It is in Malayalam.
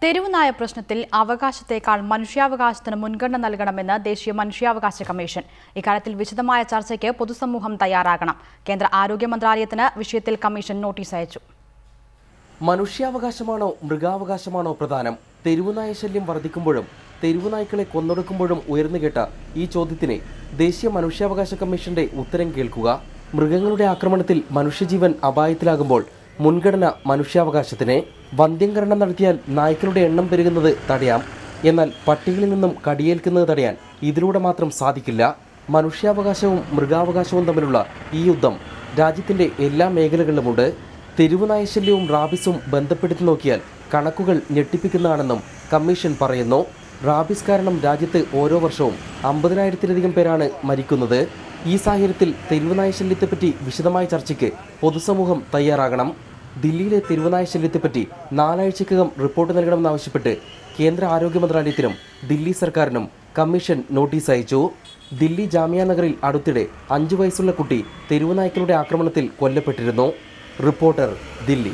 തെരുവുനായ പ്രശ്നത്തിൽ അവകാശത്തേക്കാൾ മനുഷ്യാവകാശത്തിന് മുൻഗണന നൽകണമെന്ന് ദേശീയ മനുഷ്യാവകാശ കമ്മീഷൻ. ഇക്കാര്യത്തിൽ വിശദമായ ചർച്ചയ്ക്ക് പൊതുസമൂഹം തയ്യാറാകണം. കേന്ദ്ര ആരോഗ്യ മന്ത്രാലയത്തിന് വിഷയത്തിൽ കമ്മീഷൻ നോട്ടീസ് അയച്ചു. മനുഷ്യാവകാശമാണോ മൃഗാവകാശമാണോ പ്രധാനം? തെരുവുനായ ശല്യം വർദ്ധിക്കുമ്പോഴും തെരുവുനായ്ക്കളെ കൊന്നൊടുക്കുമ്പോഴും ഉയർന്നുകേട്ട ഈ ചോദ്യത്തിന് ദേശീയ മനുഷ്യാവകാശ കമ്മീഷന്റെ ഉത്തരം കേൾക്കുക. മൃഗങ്ങളുടെ ആക്രമണത്തിൽ മനുഷ്യജീവൻ അപായത്തിലാകുമ്പോൾ മുൻഗണന മനുഷ്യാവകാശത്തിന്. വന്ധ്യംകരണം നടത്തിയാൽ നായ്ക്കളുടെ എണ്ണം പെരുകുന്നത് തടയാം. എന്നാൽ പട്ടികളിൽ നിന്നും കടിയേൽക്കുന്നത് തടയാൻ ഇതിലൂടെ മാത്രം സാധിക്കില്ല. മനുഷ്യാവകാശവും മൃഗാവകാശവും തമ്മിലുള്ള ഈ യുദ്ധം രാജ്യത്തിന്റെ എല്ലാ മേഖലകളിലുമുണ്ട്. തെരുവുനായ ശല്യവും റാബിസും ബന്ധപ്പെടുത്തി നോക്കിയാൽ കണക്കുകൾ ഞെട്ടിപ്പിക്കുന്നതാണെന്നും കമ്മീഷൻ പറയുന്നു. റാബിസ് കാരണം രാജ്യത്ത് ഓരോ വർഷവും 50,000-ലധികം പേരാണ് മരിക്കുന്നത്. ഈ സാഹചര്യത്തിൽ തെരുവുനായ ശല്യത്തെപ്പറ്റി വിശദമായ ചർച്ചയ്ക്ക് പൊതുസമൂഹം തയ്യാറാകണം. ദില്ലിയിലെ തെരുവുനായ ശല്യത്തെപ്പറ്റി 4 ആഴ്ചക്കകം റിപ്പോർട്ട് നൽകണമെന്നാവശ്യപ്പെട്ട് കേന്ദ്ര ആരോഗ്യ മന്ത്രാലയത്തിനും ദില്ലി സർക്കാരിനും കമ്മീഷൻ നോട്ടീസ് അയച്ചു. ദില്ലി ജാമിയ നഗറിൽ അടുത്തിടെ 5 വയസ്സുള്ള കുട്ടി തെരുവുനായ്ക്കളുടെ ആക്രമണത്തിൽ കൊല്ലപ്പെട്ടിരുന്നു. റിപ്പോർട്ടർ, ദില്ലി.